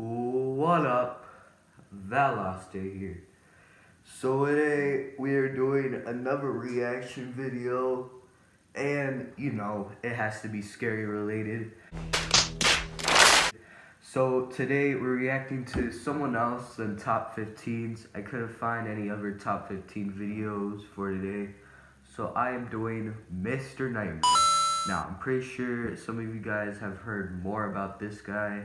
What up? Valaste here. So today we are doing another reaction video, and it has to be scary related. So today we're reacting to someone else than top 15s. I couldn't find any other top 15 videos for today, so I am doing Mr. Nightmare. Now I'm pretty sure some of you guys have heard more about this guy,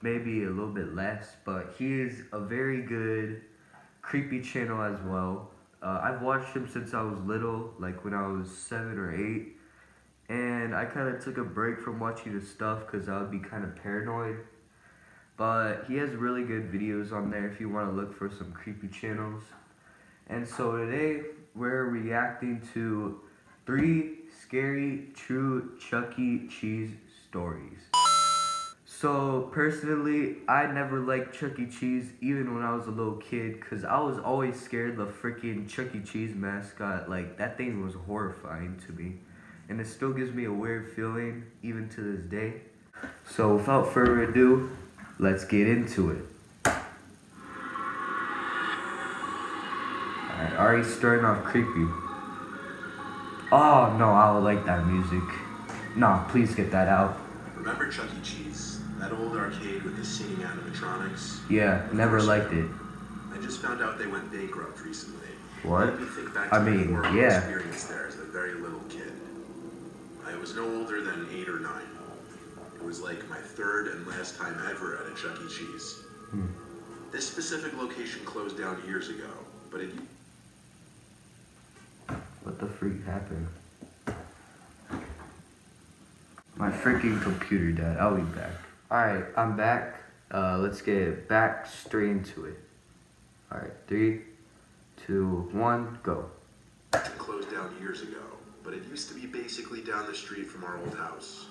maybe a little bit less, but he is a very good creepy channel as well. I've watched him since I was little, like when I was 7 or 8, and I kind of took a break from watching his stuff because I would be kind of paranoid. But he has really good videos on there if you want to look for some creepy channels. And so today we're reacting to 3 scary true Chucky Cheese stories. So personally, I never liked Chuck E. Cheese even when I was a little kid, because I was always scared of the freaking Chuck E. Cheese mascot. Like, that thing was horrifying to me, and it still gives me a weird feeling even to this day. So without further ado, let's get into it. Alright, already starting off creepy. Oh no, I would like that music. Nah, please get that out. Remember Chuck E. Cheese? That old arcade with the singing animatronics? Yeah, never liked it. I just found out they went bankrupt recently. What? Made me think back I to my mean, horrible yeah. experience there as a very little kid. I was no older than 8 or 9. It was like my third and last time ever at a Chuck E. Cheese. This specific location closed down years ago, but it... What the freak happened? My freaking computer died. I'll be back. Alright, I'm back. Let's get back straight into it. Alright, 3, 2, 1, go. closed down years ago, but it used to be basically down the street from our old house.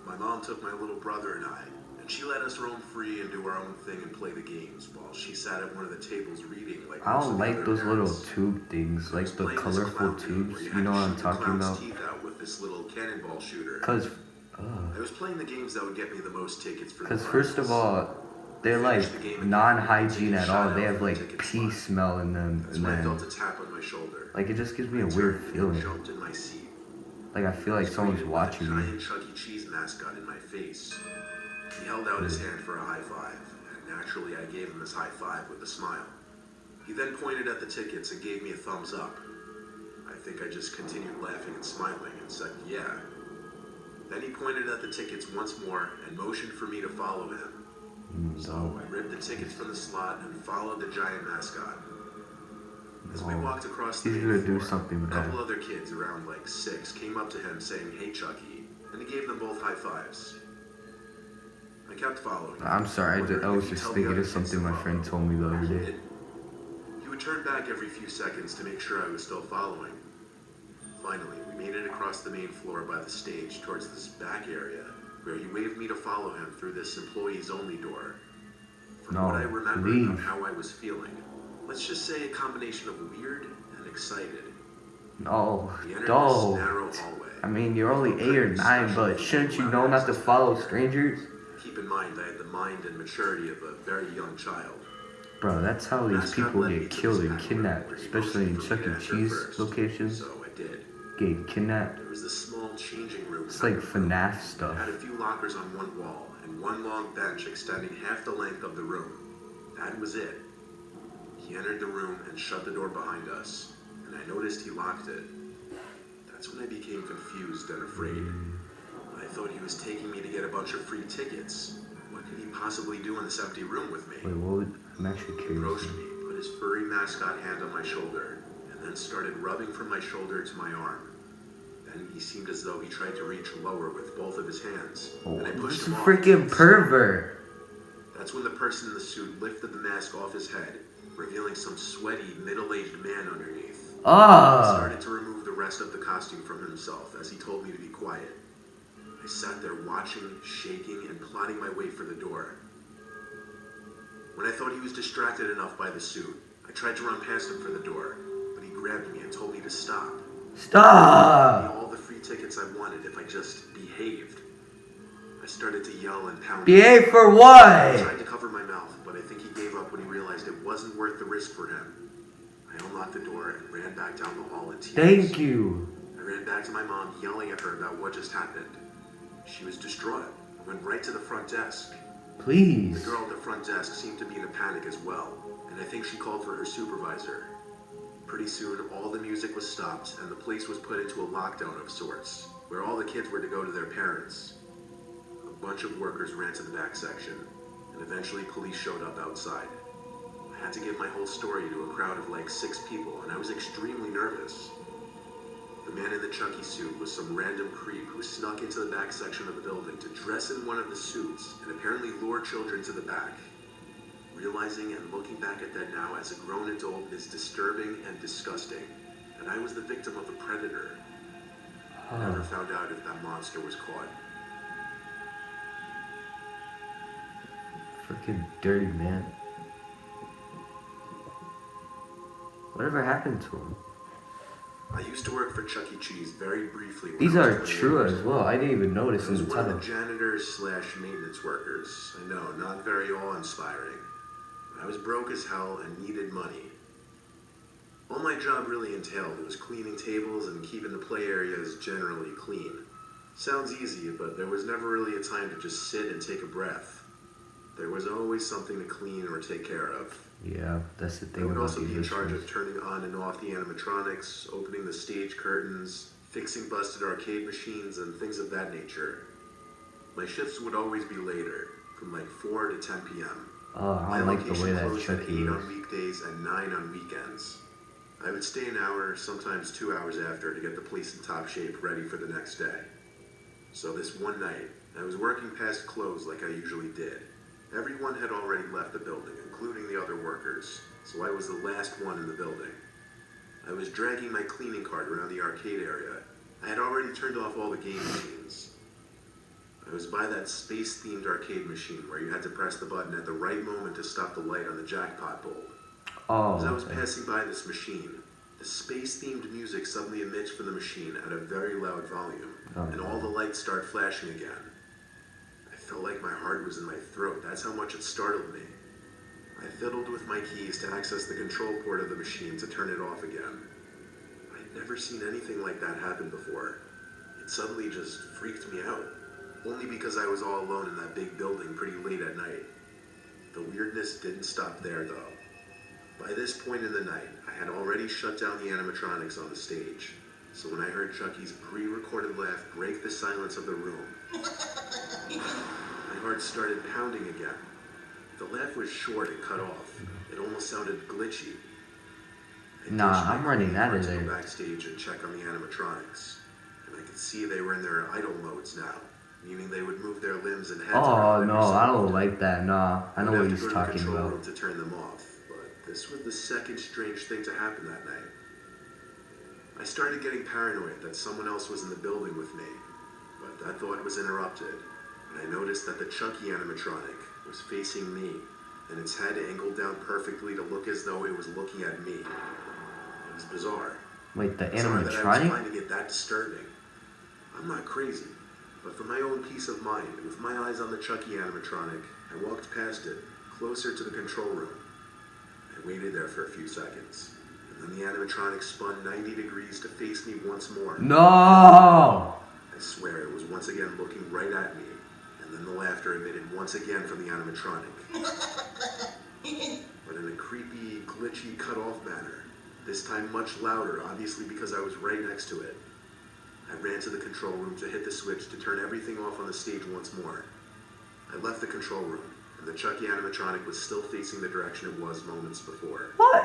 My mom took my little brother and I, and she let us roam free and do our own thing and play the games while she sat at one of the tables reading like I most don't of the like other those little parents. tube things, like the colorful tubes. You know what I'm talking about? Teeth out with this little cannonball shooter. Cause I was playing the games that would get me the most tickets for the Cause first of all, they're like non-hygiene at all. They have like pee smell in them, That's and when I then felt a tap on my shoulder. like it just gives me a weird feeling. Jumped in my seat. Like I feel like someone's watching me. Giant Chuck E. Cheese mascot in my face. He held out his hand for a high five, and naturally I gave him his high five with a smile. He then pointed at the tickets and gave me a thumbs up. I think I just continued laughing and smiling and said, yeah. Then he pointed at the tickets once more and motioned for me to follow him. So I ripped the tickets from the slot and followed the giant mascot. As we walked across the He's main gonna do floor, something a bad. couple other kids around like 6 came up to him saying, "Hey Chucky," and he gave them both high fives. I kept following him. I'm sorry, I was If he just told thinking other of kids something to my follow, friend told me the other I day. did. He would turn back every few seconds to make sure I was still following. Finally, we made it across the main floor by the stage towards this back area, where he waved me to follow him through this employees only door. From what I remember of how I was feeling, let's just say a combination of weird and excited. No, We entered this no. narrow hallway. I mean, you're only 8 or 9, but shouldn't you know not to follow strangers? Keep in mind, I had the mind and maturity of a very young child. Bro, that's how these people get killed and kidnapped, especially in Chuck E. Cheese locations. So I did. Get kidnapped. There was this small changing room. It's like FNAF It stuff. had a few lockers on one wall and one long bench extending half the length of the room. That was it. He entered the room and shut the door behind us, and I noticed he locked it. That's when I became confused and afraid. I thought he was taking me to get a bunch of free tickets. What could he possibly do in this empty room with me? Wait, what would... I'm actually He curious. approached me, put his furry mascot hand on my shoulder, and then started rubbing from my shoulder to my arm. Then he seemed as though he tried to reach lower with both of his hands, and I pushed This him off. freaking pervert. That's when the person in the suit lifted the mask off his head, revealing some sweaty, middle-aged man underneath. He started to remove the rest of the costume from himself as he told me to be quiet. I sat there watching, shaking, and plotting my way for the door. When I thought he was distracted enough by the suit, I tried to run past him for the door, but he grabbed me and told me to stop. Stop! He gave me all the free tickets I wanted if I just behaved. I started to yell and pound. Behave for I tried what? to cuff risk for him. I unlocked the door and ran back down the hall in tears. Thank you. I ran back to my mom, yelling at her about what just happened. She was distraught and went right to the front desk. Please. The girl at the front desk seemed to be in a panic as well, and I think she called for her supervisor. Pretty soon, all the music was stopped and the place was put into a lockdown of sorts, where all the kids were to go to their parents. A bunch of workers ran to the back section, and eventually police showed up outside. I had to give my whole story to a crowd of like 6 people, and I was extremely nervous. The man in the Chucky suit was some random creep who snuck into the back section of the building to dress in one of the suits and apparently lure children to the back. Realizing and looking back at that now as a grown adult is disturbing and disgusting, and I was the victim of a predator. I never found out if that monster was caught. Freaking dirty man. Whatever happened to him? I used to work for Chuck E. Cheese very briefly. These are true as well. I didn't even notice in the one of title. the janitors / maintenance workers. I know, not very awe-inspiring. I was broke as hell and needed money. All my job really entailed was cleaning tables and keeping the play areas generally clean. Sounds easy, but there was never really a time to just sit and take a breath. There was always something to clean or take care of. Yeah, that's the thing I would about also the be in charge listeners. of turning on and off the animatronics, opening the stage curtains, fixing busted arcade machines, and things of that nature. My shifts would always be later, from like 4 to 10 p.m. Oh, I don't like the way that closed at Chucky 8 is. on weekdays and 9 on weekends. I would stay an hour, sometimes 2 hours after, to get the place in top shape ready for the next day. So this one night, I was working past close like I usually did. Everyone had already left the building, including the other workers, so I was the last one in the building. I was dragging my cleaning cart around the arcade area. I had already turned off all the game machines. I was by that space-themed arcade machine where you had to press the button at the right moment to stop the light on the jackpot bulb. Oh, As I was okay. passing by this machine, the space-themed music suddenly emits from the machine at a very loud volume, and all the lights start flashing again. I felt like my heart was in my throat. That's how much it startled me. I fiddled with my keys to access the control port of the machine to turn it off again. I'd never seen anything like that happen before. It suddenly just freaked me out, only because I was all alone in that big building pretty late at night. The weirdness didn't stop there, though. By this point in the night, I had already shut down the animatronics on the stage, so when I heard Chucky's pre-recorded laugh break the silence of the room, my heart started pounding again. The laugh was short and cut off. It almost sounded glitchy. Nah, I'm running out of to there. go backstage and check on the animatronics, and I could see they were in their idle modes now, meaning they would move their limbs and heads Oh around no, every I second. don't like that. Nah, I know I'd what have to he's go to the talking control about. room to turn them off, but this was the second strange thing to happen that night. I started getting paranoid that someone else was in the building with me, but that thought was interrupted, and I noticed that the Chucky animatronic was facing me, and its head angled down perfectly to look as though it was looking at me. It was bizarre. Wait, the Sorry that I was animatronic? finding it that disturbing. I'm not crazy, but for my own peace of mind, with my eyes on the Chucky animatronic, I walked past it, closer to the control room. I waited there for a few seconds, and then the animatronic spun 90 degrees to face me once more. No! I swear it was once again looking right at me, and then the laughter emitted once again from the animatronic. But in a creepy, glitchy, cut-off manner. This time much louder, obviously because I was right next to it. I ran to the control room to hit the switch to turn everything off on the stage once more. I left the control room, and the Chucky animatronic was still facing the direction it was moments before. What?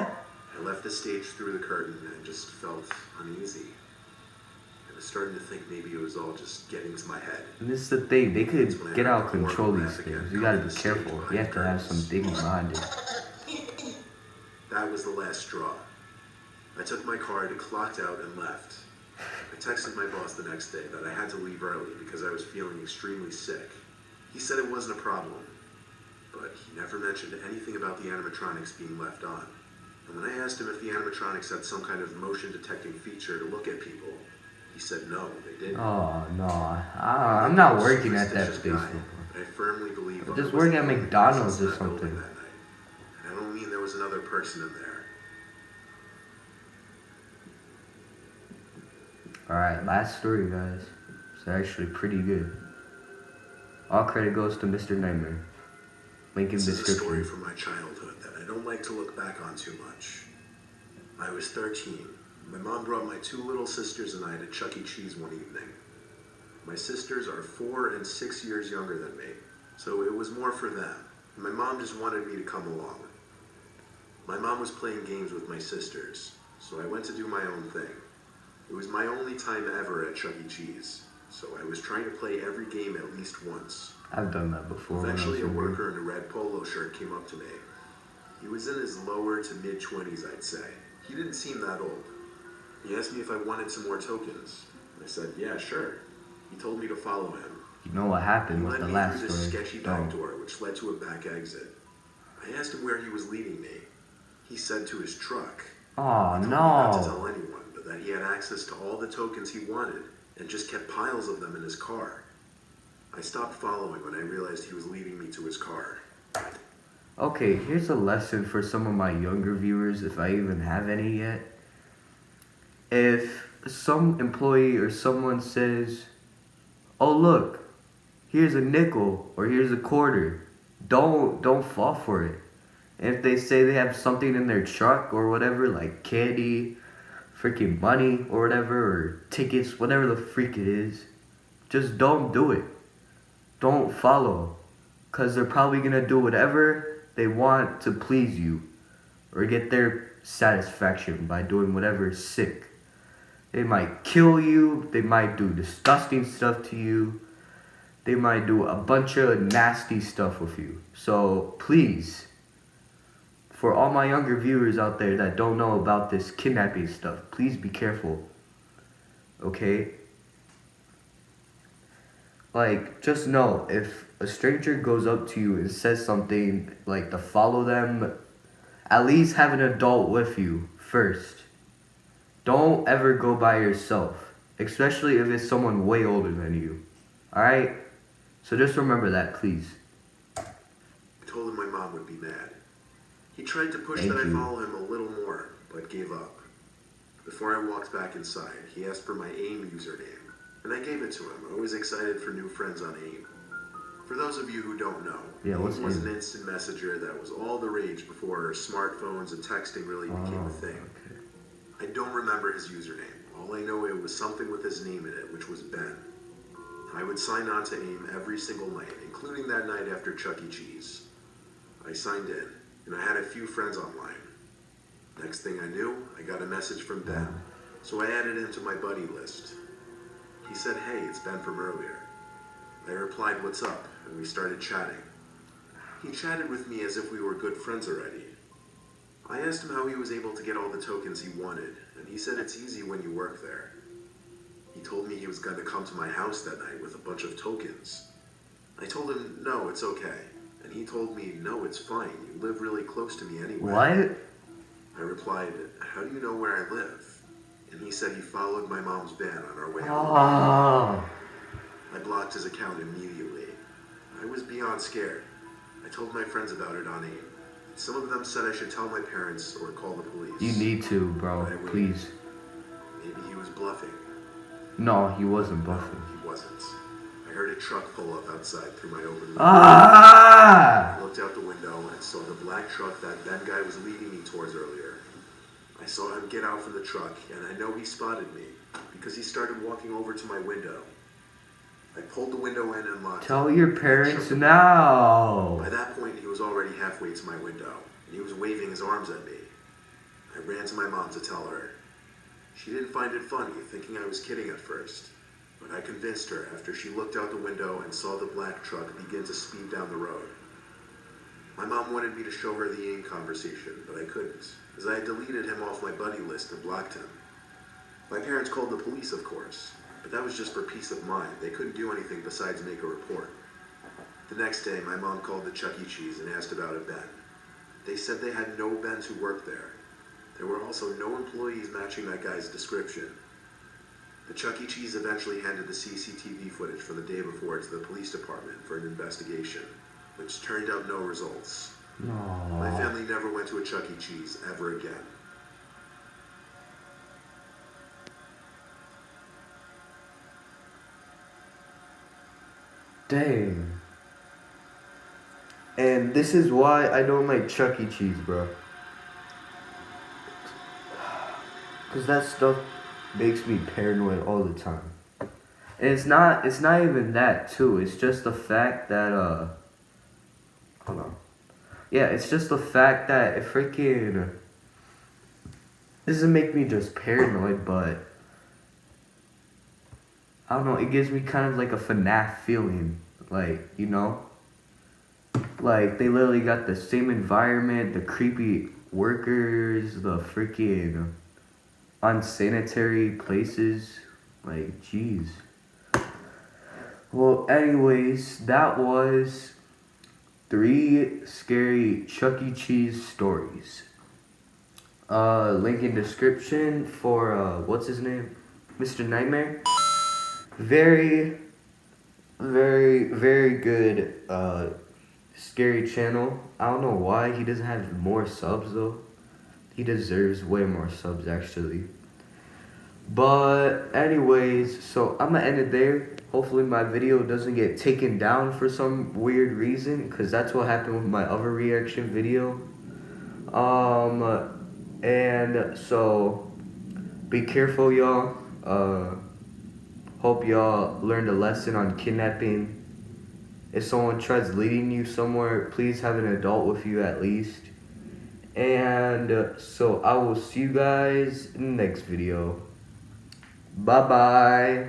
I left the stage through the curtain and just felt uneasy. I was starting to think maybe it was all just getting to my head. And this is the thing, they could get out of control these things. You gotta be careful. You have to have some digging behind it. That was the last straw. I took my card, clocked out, and left. I texted my boss the next day that I had to leave early because I was feeling extremely sick. He said it wasn't a problem, but he never mentioned anything about the animatronics being left on. And when I asked him if the animatronics had some kind of motion detecting feature to look at people, he said no, they didn't. Oh no, I'm not working at that place guy, anymore. but I firmly believe I'm just working at McDonald's or something. That night. And I don't mean there was another other person in there. Alright, last story, guys. It's actually pretty good. All credit goes to Mr. Nightmare. Link in This is a story description. from my childhood that I don't like to look back on too much. I was 13. My mom brought my two little sisters and I to Chuck E. Cheese one evening. My sisters are 4 and 6 years younger than me, so it was more for them. My mom just wanted me to come along. My mom was playing games with my sisters, so I went to do my own thing. It was my only time ever at Chuck E. Cheese, so I was trying to play every game at least once. I've done that before. Eventually, a worker in a red polo shirt came up to me. He was in his lower to mid-20s, I'd say. He didn't seem that old. He asked me if I wanted some more tokens. I said, yeah, sure. He told me to follow him. You know what happened with the last He led me through this story. sketchy back door, which led to a back exit. I asked him where he was leading me. He said to his truck. Oh, He told me not to no. tell anyone, but that he had access to all the tokens he wanted, and just kept piles of them in his car. I stopped following when I realized he was leading me to his car. Okay, here's a lesson for some of my younger viewers, if I even have any yet. If some employee or someone says, oh look, here's a nickel or here's a quarter, don't fall for it. And if they say they have something in their truck or whatever, like candy, freaking money or whatever, or tickets, whatever the freak it is, just don't do it. Don't follow, because they're probably going to do whatever they want to please you or get their satisfaction by doing whatever is sick. They might kill you, they might do disgusting stuff to you, they might do a bunch of nasty stuff with you. So please, for all my younger viewers out there that don't know about this kidnapping stuff, please be careful, okay? Like, just know, if a stranger goes up to you and says something, like to follow them, at least have an adult with you first. Don't ever go by yourself, especially if it's someone way older than you, alright? So just remember that, please. I told him my mom would be mad. He tried to push Thank that you. I follow him a little more, but gave up. Before I walked back inside, he asked for my AIM username, and I gave it to him. Always excited for new friends on AIM. For those of you who don't know, Yeah, what's AIM was AIM? an instant messenger that was all the rage before smartphones and texting really became a thing. Okay. I don't remember his username. All I know, it was something with his name in it, which was Ben. I would sign on to AIM every single night, including that night after Chuck E. Cheese. I signed in, and I had a few friends online. Next thing I knew, I got a message from Ben, so I added him to my buddy list. He said, hey, it's Ben from earlier. I replied, what's up, and we started chatting. He chatted with me as if we were good friends already. I asked him how he was able to get all the tokens he wanted, and he said it's easy when you work there. He told me he was going to come to my house that night with a bunch of tokens. I told him, no, it's okay. And he told me, no, it's fine. You live really close to me anyway. What? I replied, how do you know where I live? And he said he followed my mom's van on our way home. Oh. I blocked his account immediately. I was beyond scared. I told my friends about it on AIM. Some of them said I should tell my parents or call the police. You need to, bro. But I waited. Please. Maybe he was bluffing. No, he wasn't bluffing. He wasn't. I heard a truck pull up outside through my open window. Ah! I looked out the window and saw the black truck that guy was leading me towards earlier. I saw him get out from the truck, and I know he spotted me because he started walking over to my window. I pulled the window in and locked Tell it. your parents now. By that point, he was already halfway to my window, and he was waving his arms at me. I ran to my mom to tell her. She didn't find it funny, thinking I was kidding at first. But I convinced her after she looked out the window and saw the black truck begin to speed down the road. My mom wanted me to show her the AIM conversation, but I couldn't, as I had deleted him off my buddy list and blocked him. My parents called the police, of course, but that was just for peace of mind. They couldn't do anything besides make a report. The next day, my mom called the Chuck E. Cheese and asked about a Ben. They said they had no Bens who worked there. There were also no employees matching that guy's description. The Chuck E. Cheese eventually handed the CCTV footage from the day before to the police department for an investigation, which turned out no results. My family never went to a Chuck E. Cheese ever again. Dang. And this is why I don't like Chuck E. Cheese, bro. Cause that stuff makes me paranoid all the time. And it's not even that too. It's just the fact that hold on. Yeah, it's just the fact that it freaking this doesn't make me just paranoid, but I don't know, it gives me kind of like a FNAF feeling. Like, you know? Like they literally got the same environment, the creepy workers, the freaking unsanitary places. Like, jeez. Well, anyways, that was 3 scary Chuck E. Cheese stories. Link in description for, what's his name? Mr. Nightmare. Very, very, very good, scary channel. I don't know why he doesn't have more subs, though. He deserves way more subs, actually. But anyways, so I'm gonna end it there. Hopefully my video doesn't get taken down for some weird reason, because that's what happened with my other reaction video. And so be careful, y'all. Hope y'all learned a lesson on kidnapping. If someone tries leading you somewhere, please have an adult with you at least. And so I will see you guys in the next video. Bye bye.